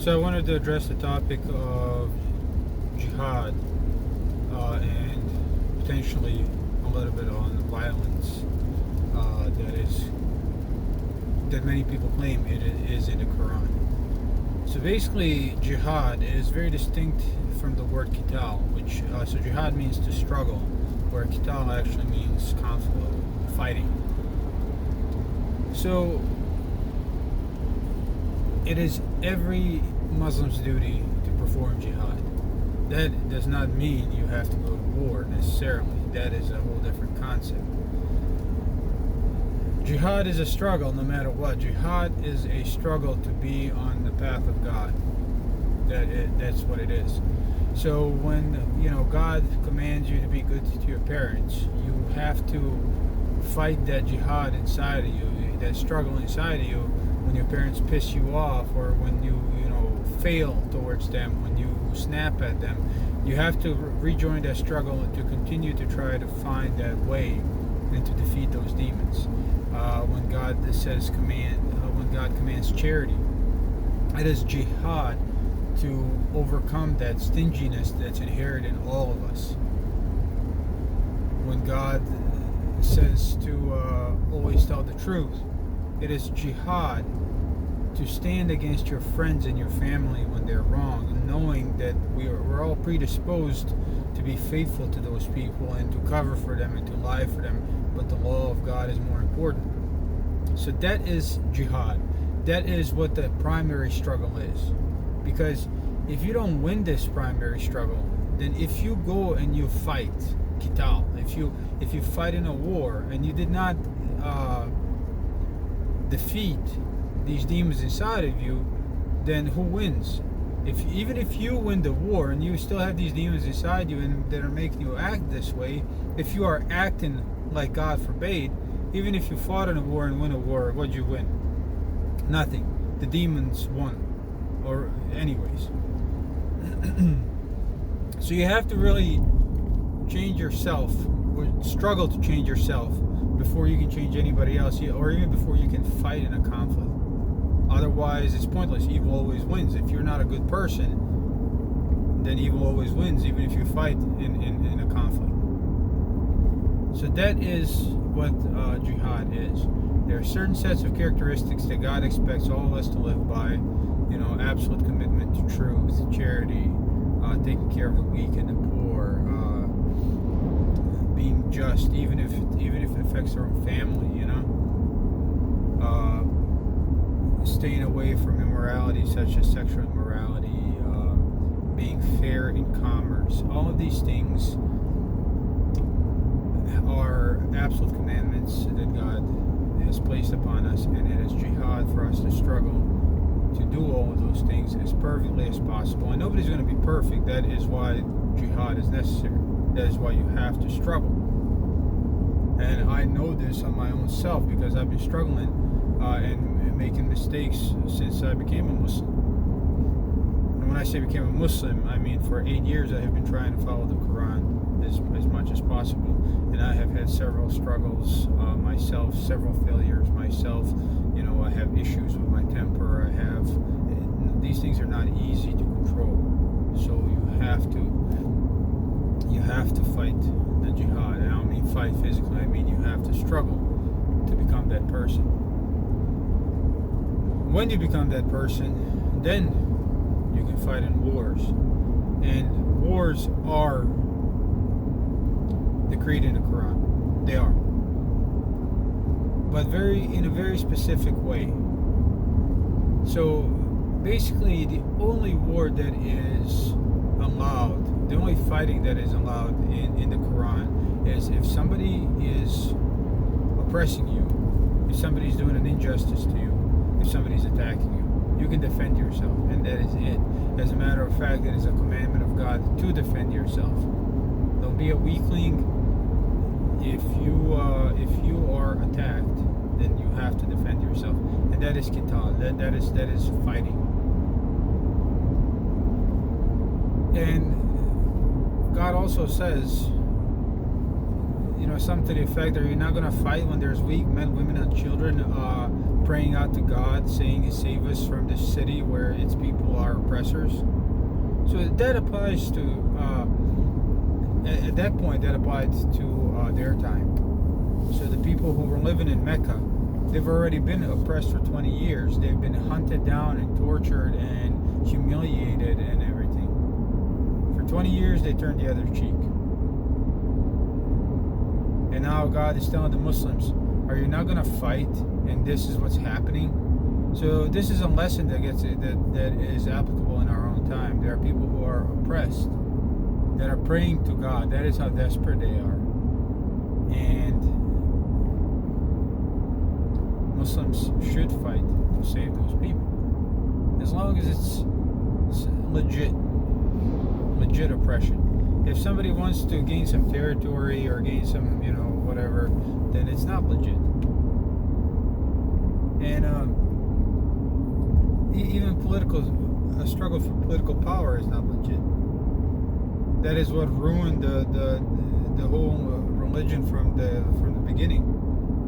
So I wanted to address the topic of jihad and potentially a little bit on the violence that many people claim it is in the Quran. So basically, jihad is very distinct from the word qital, which so jihad means to struggle, where qital actually means conflict, fighting. So it is every Muslim's duty to perform jihad. That does not mean you have to go to war necessarily. That is a whole different concept. Jihad is a struggle no matter what. Jihad is a struggle to be on the path of God. That's what it is. So when God commands you to be good to your parents, you have to fight that jihad inside of you, that struggle inside of you when your parents piss you off, or when you fail towards them, when you snap at them. You have to rejoin that struggle and to continue to try to find that way and to defeat those demons. When God when God commands charity, it is jihad to overcome that stinginess that's inherent in all of us. When God says to always tell the truth, it is jihad to stand against your friends and your family when they're wrong, and knowing that we're all predisposed to be faithful to those people and to cover for them and to lie for them, but the law of God is more important. So that is jihad. That is what the primary struggle is. Because if you don't win this primary struggle, then if you go and you fight qital, if you fight in a war and you did not defeat these demons inside of you, then who wins? Even if you win the war and you still have these demons inside you and that are making you act this way, if you are acting like God forbade, even if you fought in a war and win a war, what'd you win? Nothing. The demons won. Or anyways. So you have to really change yourself, or struggle to change yourself, before you can change anybody else, or even before you can fight in a conflict. Otherwise, it's pointless. Evil always wins. If you're not a good person, then evil always wins, even if you fight in a conflict. So that is what jihad is. There are certain sets of characteristics that God expects all of us to live by. Absolute commitment to truth, charity, taking care of the weak and the poor, being just, even if it affects our own family. Staying away from immorality such as sexual immorality, being fair in commerce. All of these things are absolute commandments that God has placed upon us, and it is jihad for us to struggle to do all of those things as perfectly as possible. And nobody's going to be perfect. That is why jihad is necessary. That is why you have to struggle. And I know this on my own self, because I've been struggling and making mistakes since I became a Muslim. And when I say became a Muslim, I mean for 8 years I have been trying to follow the Quran as much as possible. And I have had several struggles myself, several failures myself. I have issues with my temper. These things are not easy to control. So you have to fight the jihad. And I don't mean fight physically, I mean you have to struggle to become that person. When you become that person, then you can fight in wars. And wars are decreed in the Quran. They are. But in a very specific way. So basically, the only war that is allowed, the only fighting that is allowed in the Quran is if somebody is oppressing you, if somebody's doing an injustice to you, if somebody's attacking you. You can defend yourself, and that is it. As a matter of fact, it is a commandment of God to defend yourself. Don't be a weakling. If you are attacked, then you have to defend yourself, and that is qital. That is fighting. And God also says, something to the effect that you're not going to fight when there's weak men, women, and children praying out to God, saying, save us from this city where its people are oppressors. So that applies to, at that point, that applied to their time. So the people who were living in Mecca, they've already been oppressed for 20 years. They've been hunted down and tortured and humiliated and everything. For 20 years, they turned the other cheek. And now God is telling the Muslims, are you not going to fight? And this is what's happening. So this is a lesson that is applicable in our own time. There are people who are oppressed, that are praying to God. That is how desperate they are. And Muslims should fight to save those people, as long as it's legit oppression. If somebody wants to gain some territory or gain some, whatever, then it's not legit. And even a struggle for political power is not legit. That is what ruined the whole religion from the beginning.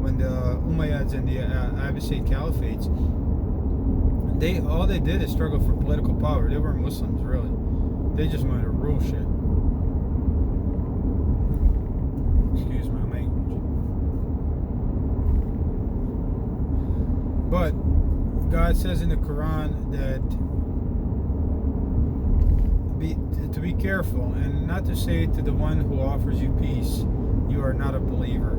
When the Umayyads and the Abbasid Caliphates, all they did is struggle for political power. They weren't Muslims, really. They just wanted to rule shit. Excuse my language. But God says in the Quran that to be careful and not to say to the one who offers you peace, you are not a believer.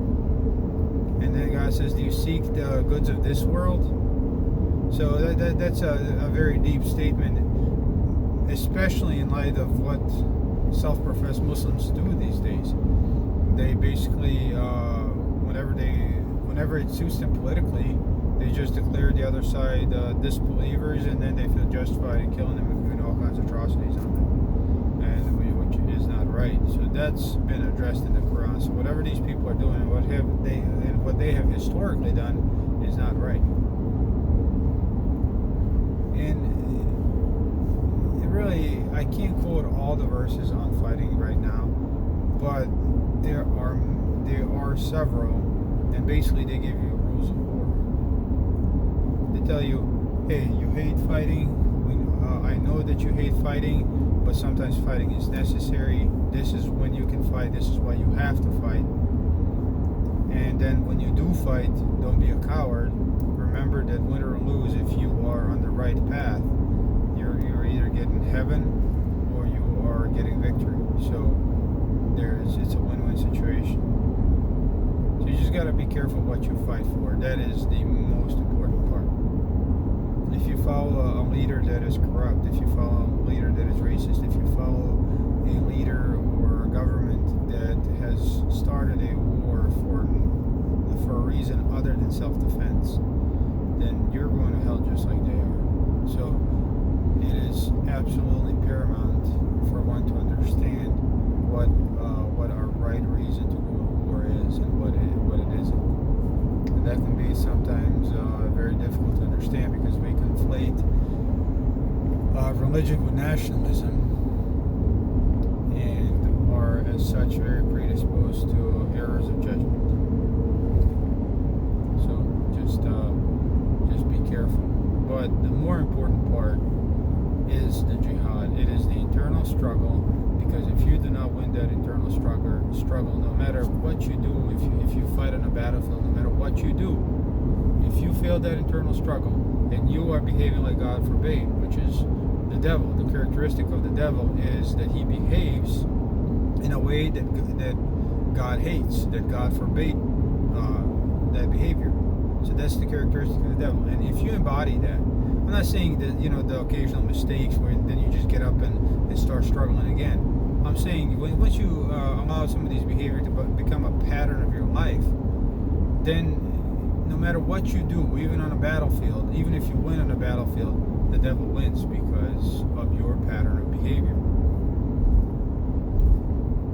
And then God says, do you seek the goods of this world? So that's a very deep statement, especially in light of what self-professed Muslims do these days. They basically, whenever it suits them politically, they just declare the other side disbelievers, and then they feel justified in killing them and doing all kinds of atrocities on them, and which is not right. So that's been addressed in the Quran. So whatever these people are doing, what they have historically done, is not right. And it really, I can't quote all the verses on fighting right now, but there are several, and basically they give you rules of war. They tell you, hey, you hate fighting. I know that you hate fighting, but sometimes fighting is necessary. This is when you can fight. This is why you have to fight. And then when you do fight, don't be a coward. Remember that win or lose, if you are on the right path, you're either getting heaven or you are getting victory. So it's a win-win situation. So you just got to be careful what you fight for. That is the most important part. If you follow a leader that is corrupt, if you follow a leader that is racist, if you follow a leader or a government that has started a war for a reason other than self-defense, then you're going to hell just like they are. So it is absolutely paramount for one to understand what our right reason to go to war is and what it isn't. And that can be sometimes very difficult to understand, because we conflate religion with nationalism, and are as such very predisposed to errors of judgment. So just be careful. But the more important part is the jihad. It is the internal struggle, because if you do not win that internal struggle, no matter what you do, if you fight on a battlefield, no matter what you do, if you fail that internal struggle, then you are behaving like God forbade, which is the devil. The characteristic of the devil is that he behaves in a way that God hates, that God forbade that behavior. So that's the characteristic of the devil. And if you embody that, I'm not saying that, the occasional mistakes where then you just get up and start struggling again. I'm saying once you allow some of these behaviors to become a pattern of your life, then no matter what you do, even on a battlefield, even if you win on a battlefield, the devil wins because of your pattern of behavior.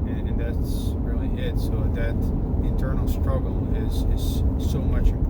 And that's really it. So that internal struggle is so much important.